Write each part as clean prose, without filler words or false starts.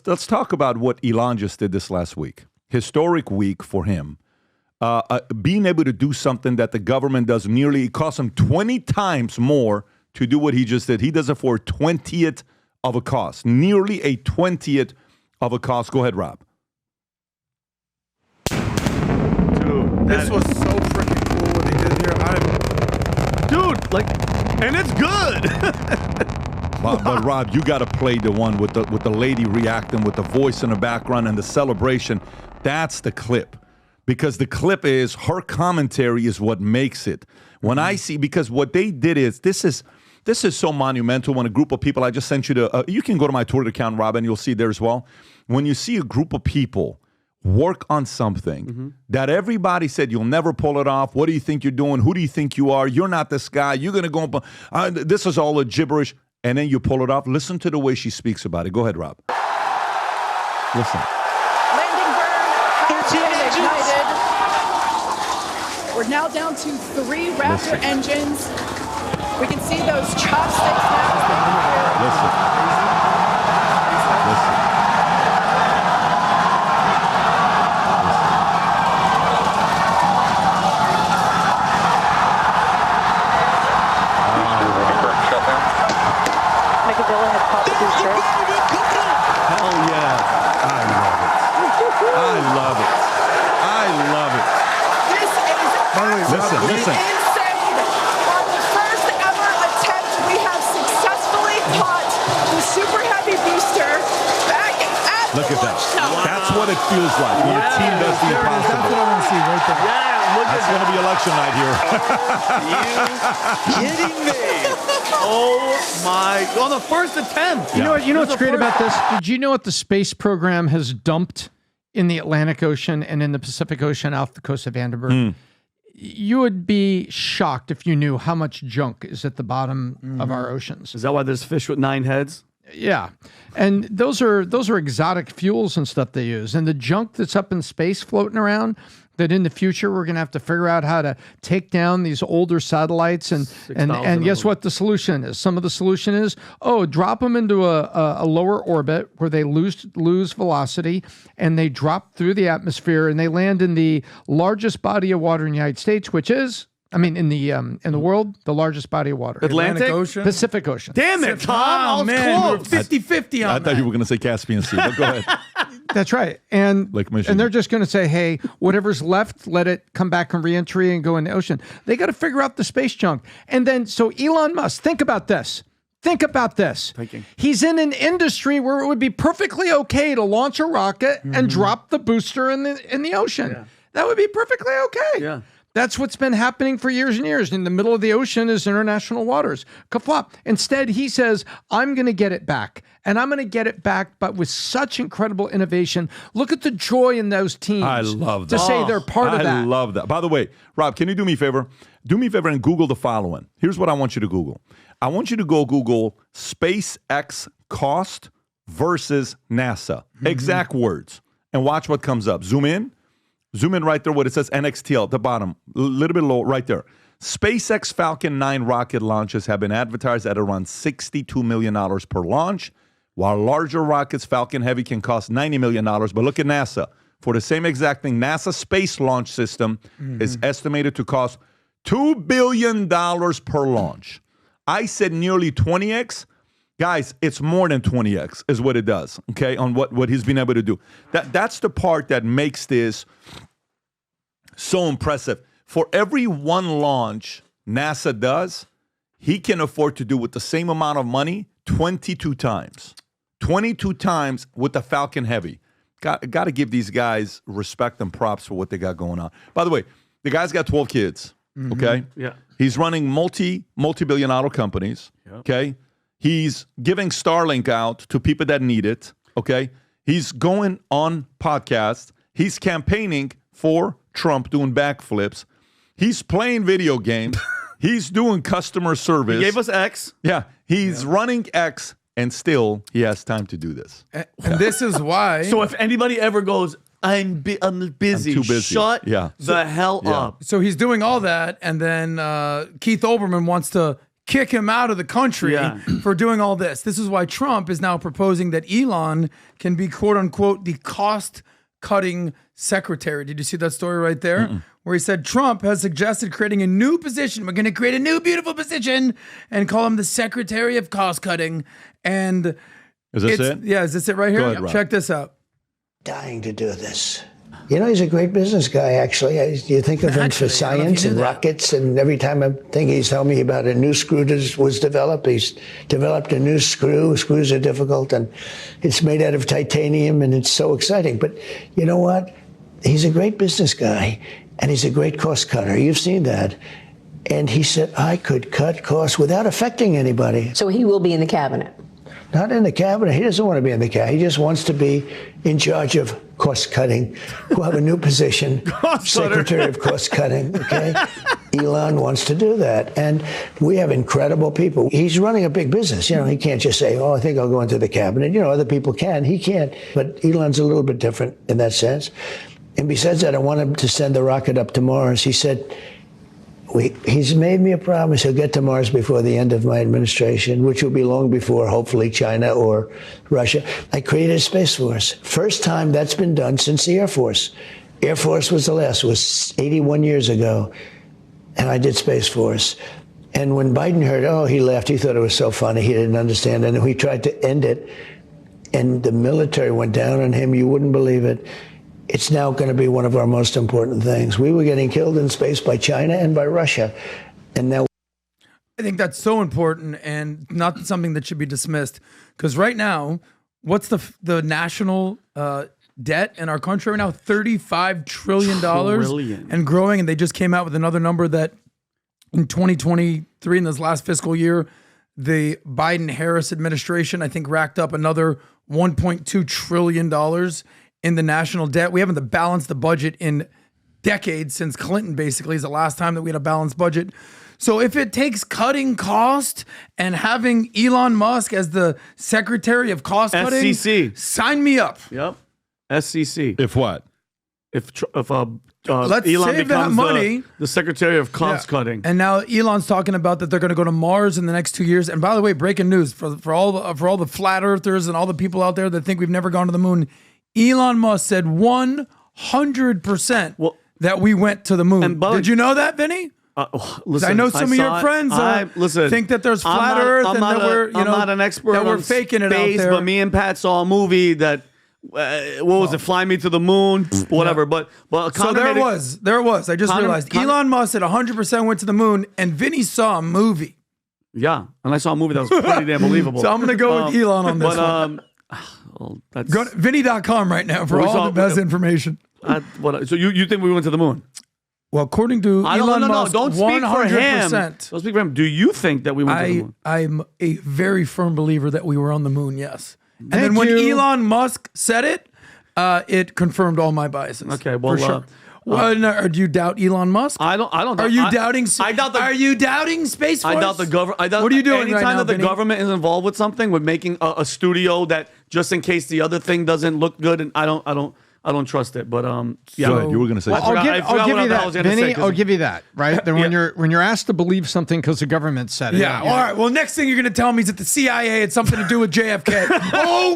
let's talk about what Elon just did this last week. Historic week for him. Being able to do something that the government does nearly, it costs him 20 times more to do what he just did. He does it for a 20th of a cost, nearly a 20th of a cost. Go ahead, Rob. Dude, this was so freaking cool what they did here. And it's good. But Rob, you got to play the one with the lady reacting with the voice in the background and the celebration. That's the clip. Because the clip is her commentary is what makes it. When I see, because what they did is, this is so monumental when a group of people, I just sent you to, you can go to my Twitter account, Rob, and you'll see there as well. When you see a group of people work on something that everybody said, you'll never pull it off. What do you think you're doing? Who do you think you are? You're not this guy. You're going to go, this is all a gibberish. And then you pull it off. Listen to the way she speaks about it. Go ahead, Rob. Listen. Landing burn has been ignited. We're now down to 3 Raptor engines. We can see those chopsticks now. Listen. Hell yeah. I love it. This is Listen. insane. On the first ever attempt, we have successfully caught the super heavy booster back at Look at that. launch tower. That's what it feels like when a team does the That's what I impossible. want to see right there. That's going to be election night here. You kidding me? Oh my! On the first attempt. You know what's great about this? Did you know what the space program has dumped in the Atlantic Ocean and in the Pacific Ocean off the coast of Vandenberg? You would be shocked if you knew how much junk is at the bottom of our oceans. Is that why there's fish with 9 heads? Yeah. And those are exotic fuels and stuff they use. And the junk that's up in space floating around, that in the future we're going to have to figure out how to take down these older satellites and guess what the solution is? Some of the solution is, drop them into a lower orbit where they lose velocity and they drop through the atmosphere and they land in the largest body of water in the United States, which is, in the world, the largest body of water. Atlantic Ocean? Pacific Ocean. Damn it, Tom! I was Man, close. we're 50-50 on I thought you were going to say Caspian Sea, but go ahead. That's right. And Lake Michigan. And they're just going to say, hey, whatever's left, let it come back in reentry and go in the ocean. They got to figure out the space junk. And then, so Elon Musk, think about this. Thinking. He's in an industry where it would be perfectly okay to launch a rocket and drop the booster in the ocean. Yeah. That would be perfectly okay. Yeah. That's what's been happening for years and years. In the middle of the ocean is international waters. Kaflop. Instead, he says, I'm going to get it back. And I'm going to get it back, but with such incredible innovation. Look at the joy in those teams. I love that. To say they're part of that. I love that. By the way, Rob, can you do me a favor? Do me a favor and Google the following. Here's what I want you to Google. I want you to go Google SpaceX cost versus NASA. Exact words. And watch what comes up. Zoom in right there where it says NXTL at the bottom, a little bit low, right there. SpaceX Falcon 9 rocket launches have been advertised at around $62 million per launch, while larger rockets, Falcon Heavy, can cost $90 million. But look at NASA. For the same exact thing, NASA Space Launch System is estimated to cost $2 billion per launch. I said nearly 20x. Guys, it's more than 20x is what it does, okay, on what he's been able to do. That's the part that makes this so impressive. For every one launch NASA does, he can afford to do with the same amount of money 22 times. 22 times with the Falcon Heavy. Got to give these guys respect and props for what they got going on. By the way, the guy's got 12 kids, okay? Yeah. He's running multi-billion dollar companies, okay? He's giving Starlink out to people that need it, okay? He's going on podcasts. He's campaigning for Trump, doing backflips. He's playing video games. He's doing customer service. He gave us X. Yeah, he's running X, and still he has time to do this. And this is why. So if anybody ever goes, I'm busy. I'm too busy. Shut the hell up. So he's doing all that, and then Keith Olbermann wants to kick him out of the country Yeah. for doing all this. This is why Trump is now proposing that Elon can be, quote unquote, the cost-cutting secretary. Did you see that story right there? Where he said Trump has suggested creating a new position. We're going to create a new beautiful position and call him the Secretary of Cost Cutting. And Is this it? Yeah, is this it right here? Go ahead, Rob. Check this out. Dying to do this. You know, he's a great business guy, actually. You think of him for Actually, I don't know if science you and knew that. rockets, and every time I think he's telling me about a new screw that was developed. He's developed a new screw. Screws are difficult, and it's made out of titanium, and it's so exciting. But you know what? He's a great business guy, and he's a great cost cutter. You've seen that. And he said, I could cut costs without affecting anybody. So he will be in the cabinet. Not in the cabinet. He doesn't want to be in the cabinet. He just wants to be in charge of cost cutting. We'll have a new position, Secretary of Cost Cutting. Okay, Elon wants to do that, and we have incredible people. He's running a big business. You know, he can't just say, "Oh, I think I'll go into the cabinet." You know, other people can. He can't. But Elon's a little bit different in that sense. And besides that, I want him to send the rocket up to Mars. He said. He's made me a promise he'll get to Mars before the end of my administration, which will be long before, hopefully, China or Russia. I created a Space Force. First time that's been done since the Air Force. Air Force was the last. It was 81 years ago. And I did Space Force. And when Biden heard, he laughed. He thought it was so funny. He didn't understand. And we tried to end it. And the military went down on him. You wouldn't believe it. It's now going to be one of our most important things. We were getting killed in space by China and by Russia. And now I think that's so important and not something that should be dismissed. Because right now, what's the national debt in our country right now? $35 trillion Trillion. and growing. And they just came out with another number that in 2023, in this last fiscal year, the Biden-Harris administration, I think, racked up another $1.2 trillion in the national debt. We haven't balanced the budget in decades, since Clinton basically is the last time that we had a balanced budget. So if it takes cutting cost and having Elon Musk as the Secretary of Cost Cutting, SCC. sign me up. Yep. SCC. If what? If Let's Elon save that becomes money. the Secretary of Cost Cutting. And now Elon's talking about that they're going to go to Mars in the next 2 years. And by the way, breaking news for all the flat earthers and all the people out there that think we've never gone to the moon. Elon Musk said 100% that we went to the moon. Did you know that, Vinny? Listen, I know some of your friends think that there's flat Earth and that we're not an expert that we're on faking it out space, there. but me and Pat saw a movie that what was it? Fly Me to the Moon, whatever. Yeah. But So there was. I just realized Elon Musk said 100% went to the moon, and Vinny saw a movie. Yeah, and I saw a movie that was pretty damn believable. So I'm going to go with Elon on this one. Well, that's Go to Vinny.com right now for all the best information. So you think we went to the moon? Well, according to Elon Musk, don't speak for him. 100%. Don't speak for him. Do you think that we went to the moon? I'm a very firm believer that we were on the moon, yes. And then Thank when you. Elon Musk said it, it confirmed all my biases. Okay, well, for sure. No, do you doubt Elon Musk? I don't. Are you doubting? I doubt the. Are you doubting Space Force? I doubt the government. What are you doing Anytime right now, that the Vinny? government is involved with something, with making a studio that just in case the other thing doesn't look good, and I don't trust it. But yeah, Go ahead. You were going to say I something. forgot- I'll give what you the hell I that, was gonna say, Vinny. 'cause- I'll give you that. Right then, when Yeah. you're asked to believe something because the government said it. Yeah. All right. Well, next thing you're going to tell me is that the CIA had something to do with JFK.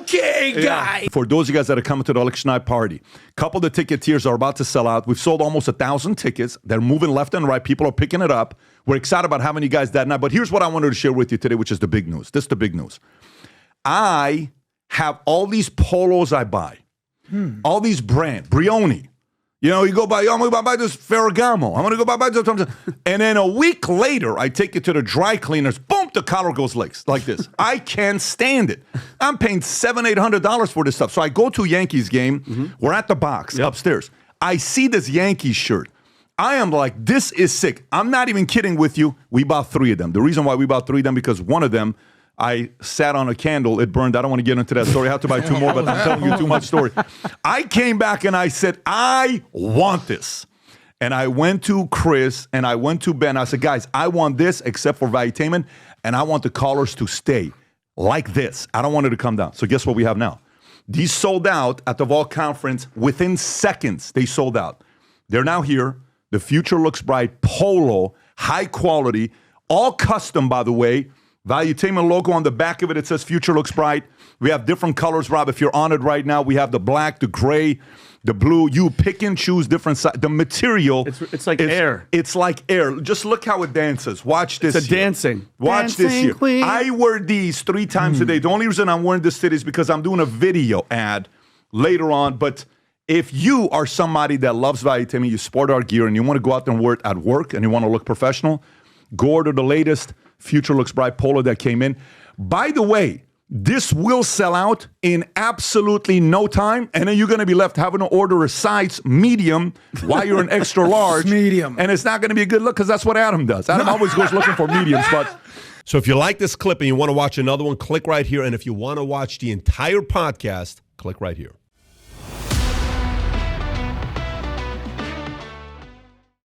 Okay, guy. For those of you guys that are coming to the election night party, a couple of the ticket tiers are about to sell out. We've sold almost 1,000 tickets. They're moving left and right. People are picking it up. We're excited about having you guys that night. But here's what I wanted to share with you today, which is the big news. This is the big news. I have all these polos I buy, all these brands, Brioni. You know, you go buy, I'm going to buy this Ferragamo. I'm going to go buy this. And then a week later, I take it to the dry cleaners. Boom, the collar goes like this. I can't stand it. I'm paying $700, $800 for this stuff. So I go to a Yankees game. We're at the box upstairs. I see this Yankees shirt. I am like, this is sick. I'm not even kidding with you. We bought 3 of them. The reason why we bought 3 of them, because one of them, I sat on a candle, it burned. I don't want to get into that story. I have to buy 2 more, but I'm telling you too much story. I came back and I said, I want this. And I went to Chris and I went to Ben. I said, guys, I want this except for Valuetainment, and I want the collars to stay like this. I don't want it to come down. So guess what we have now? These sold out at the Vol Conference. Within seconds, they sold out. They're now here. The future looks bright. Polo, high quality, All custom, by the way. Valuetainment logo on the back of it. It says Future Looks Bright. We have different colors, Rob. If you're on it right now, we have the black, the gray, the blue. You pick and choose different the material. It's like air. It's like air. Just look how it dances. Watch this. It's a dancing. Watch dancing this here. Queen. I wear these 3 times a day. The only reason I'm wearing this today is because I'm doing a video ad later on. But if you are somebody that loves Valuetainment, you sport our gear, and you want to go out there and wear it at work, and you want to look professional, go order the latest Future Looks Bright polo that came in. By the way, this will sell out in absolutely no time, and then you're going to be left having to order a size medium while you're an extra large. Medium. And it's not going to be a good look because that's what Adam does. Adam always goes looking for mediums, but... So if you like this clip and you want to watch another one, click right here. And if you want to watch the entire podcast, click right here.